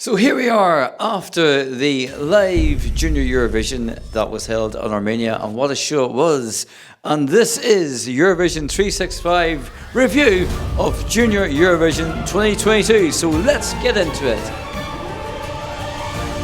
So here we are after the live Junior Eurovision that was held in Armenia, and what a show it was. And this is Eurovision 365 review of Junior Eurovision 2022. So let's get into it.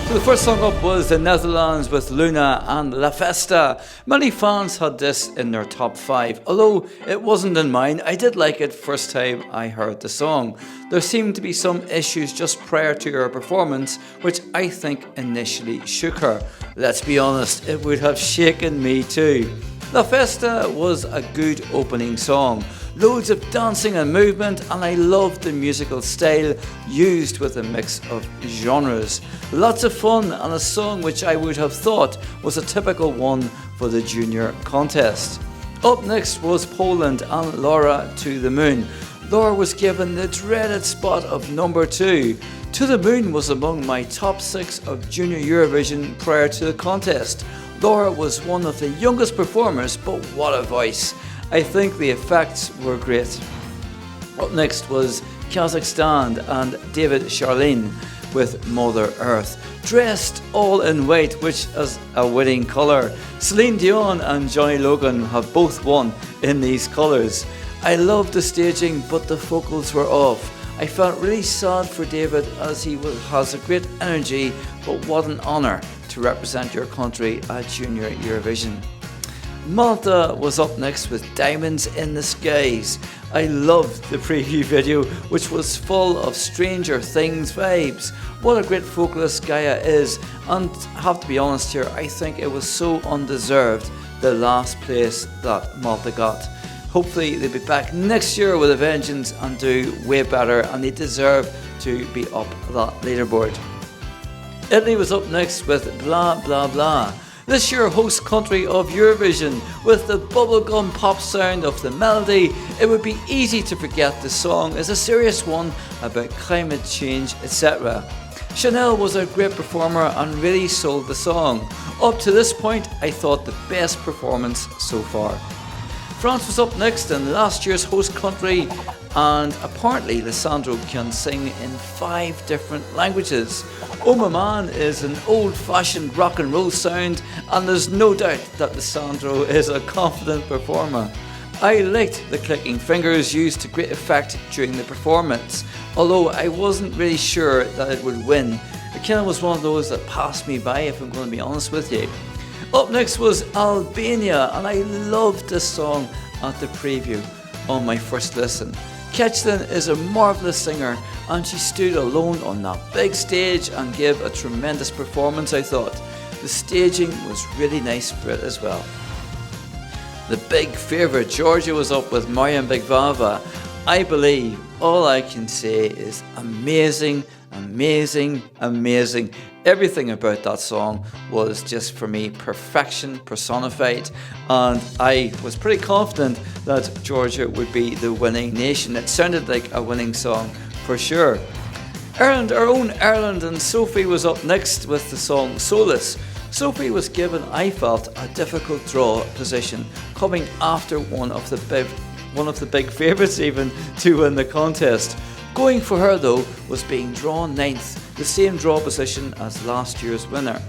So the first song up was the Netherlands with Luna and La Festa. Many fans had this in their top 5. Although it wasn't in mine, I did like it first time I heard the song. There seemed to be some issues just prior to her performance, which I think initially shook her. Let's be honest, it would have shaken me too. La Festa was a good opening song. Loads of dancing and movement, and I loved the musical style used with a mix of genres. Lots of fun, and a song which I would have thought was a typical one for the junior contest. Up next was Poland and Laura to the Moon. Laura was given the dreaded spot of number 2. To the Moon was among my top 6 of Junior Eurovision prior to the contest. Laura was one of the youngest performers, but what a voice. I think the effects were great. Up next was Kazakhstan and David Charlene with Mother Earth. Dressed all in white, which is a winning colour. Celine Dion and Johnny Logan have both won in these colours. I loved the staging, but the vocals were off. I felt really sad for David as he has a great energy, but what an honour to represent your country at Junior Eurovision. Malta was up next with Diamonds in the Skies. I loved the preview video, which was full of Stranger Things vibes. What a great vocalist Gaia is, and I have to be honest here, I think it was so undeserved, the last place that Malta got. Hopefully they'll be back next year with a vengeance and do way better, and they deserve to be up that leaderboard. Italy was up next with Blah Blah Blah. This year host country of Eurovision. With the bubblegum pop sound of the melody, it would be easy to forget the song is a serious one about climate change, etc. Chanel was a great performer and really sold the song. Up to this point, I thought the best performance so far. France was up next in last year's host country, and apparently Lissandro can sing in 5 different languages. Oh My Man is an old-fashioned rock and roll sound, and there's no doubt that Lissandro is a confident performer. I liked the clicking fingers used to great effect during the performance, although I wasn't really sure that it would win. It kind of was one of those that passed me by, if I'm going to be honest with you. Up next was Albania, and I loved this song at the preview on my first listen. Ketchlin is a marvellous singer, and she stood alone on that big stage and gave a tremendous performance, I thought. The staging was really nice for it as well. The big favourite, Georgia, was up with Mariam Bigvava. I believe all I can say is amazing, amazing, amazing. Everything about that song was just, for me, perfection personified, and I was pretty confident that Georgia would be the winning nation. It sounded like a winning song for sure. Ireland, our own Ireland, and Sophie was up next with the song Solace. Sophie was given, I felt, a difficult draw position, coming after one of the big favourites even to win the contest. Going for her though was being drawn 9th, the same draw position as last year's winner.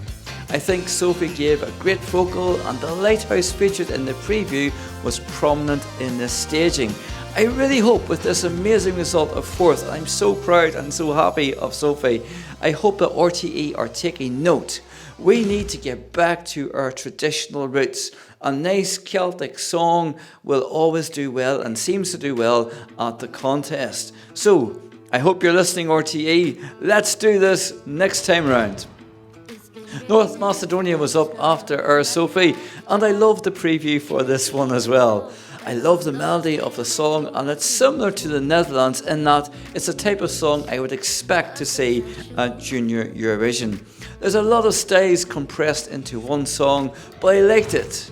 I think Sophie gave a great vocal, and the lighthouse featured in the preview was prominent in this staging. I really hope with this amazing result of 4th, I'm so proud and so happy of Sophie. I hope that RTE are taking note. We need to get back to our traditional roots. A nice Celtic song will always do well and seems to do well at the contest. So, I hope you're listening, RTE. Let's do this next time round. North Macedonia was up after our Sophie, and I loved the preview for this one as well. I love the melody of the song, and it's similar to the Netherlands in that it's a type of song I would expect to see at Junior Eurovision. There's a lot of styles compressed into one song, but I liked it.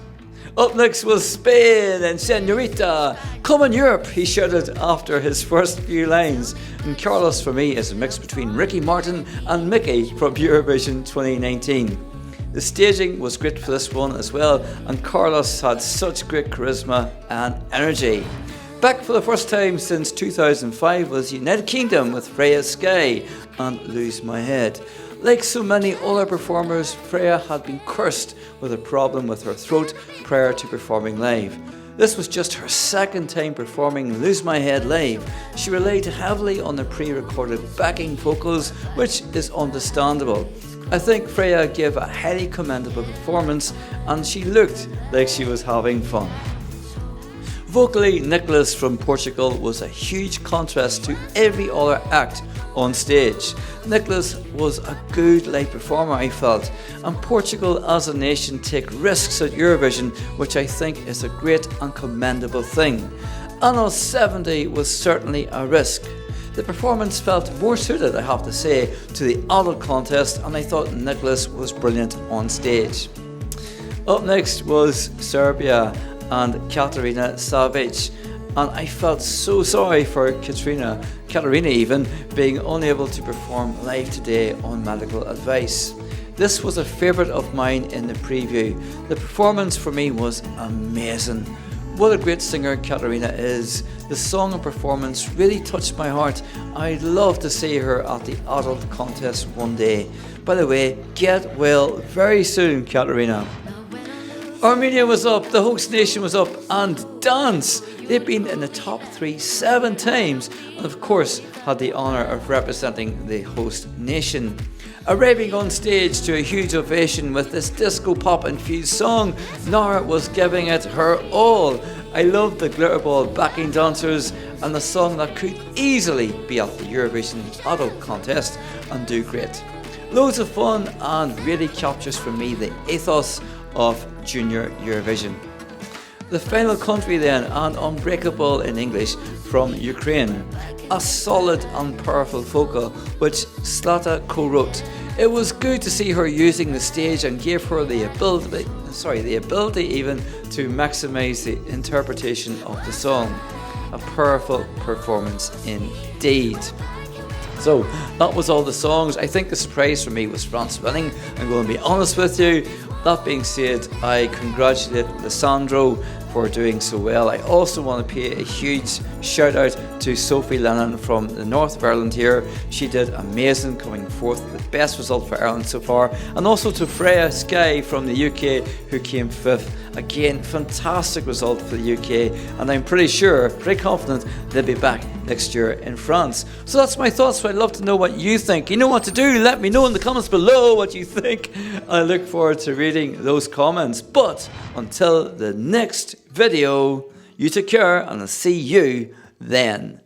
Up next was Spain and Senorita. Come on Europe, he shouted after his first few lines. And Carlos for me is a mix between Ricky Martin and Mickey from Eurovision 2019. The staging was great for this one as well, and Carlos had such great charisma and energy. Back for the first time since 2005 was United Kingdom with Freya Sky and Lose My Head. Like so many other performers, Freya had been cursed with a problem with her throat prior to performing live. This was just her second time performing Lose My Head live. She relied heavily on the pre-recorded backing vocals, which is understandable. I think Freya gave a highly commendable performance and she looked like she was having fun. Vocally, Nicholas from Portugal was a huge contrast to every other act on stage. Nicholas was a good live performer, I felt, and Portugal as a nation take risks at Eurovision, which I think is a great and commendable thing. Anno 70 was certainly a risk. The performance felt more suited, I have to say, to the adult contest, and I thought Nicholas was brilliant on stage. Up next was Serbia and Katarina Savic, and I felt so sorry for Katarina even, being unable to perform live today on medical advice. This was a favourite of mine in the preview. The performance for me was amazing. What a great singer Katarina is. The song and performance really touched my heart. I'd love to see her at the adult contest one day. By the way, get well very soon, Katarina. Armenia was up, the host nation was up, and dance! They've been in the top 3 7 times, and of course had the honour of representing the host nation. Arriving on stage to a huge ovation with this disco pop infused song, Nara was giving it her all. I loved the glitterball backing dancers and the song that could easily be at the Eurovision adult contest and do great. Loads of fun and really captures for me the ethos of Junior Eurovision. The final country then, and Unbreakable in English, from Ukraine. A solid and powerful vocal which Zlata co-wrote. It was good to see her using the stage and gave her the ability even to maximise the interpretation of the song. A powerful performance indeed. So that was all the songs. I think the surprise for me was France winning. I'm going to be honest with you. That being said, I congratulate Lissandro for doing so well. I also want to pay a huge shout out to Sophie Lennon from the north of Ireland here. She did amazing, coming forth with the best result for Ireland so far. And also to Freya Sky from the UK, who came 5th. Again, fantastic result for the UK, and I'm pretty confident they'll be back next year in France. So that's my thoughts. So I'd love to know what you think. You know what to do. Let me know in the comments below what you think. I look forward to reading those comments. But until the next video, you take care, and I'll see you then.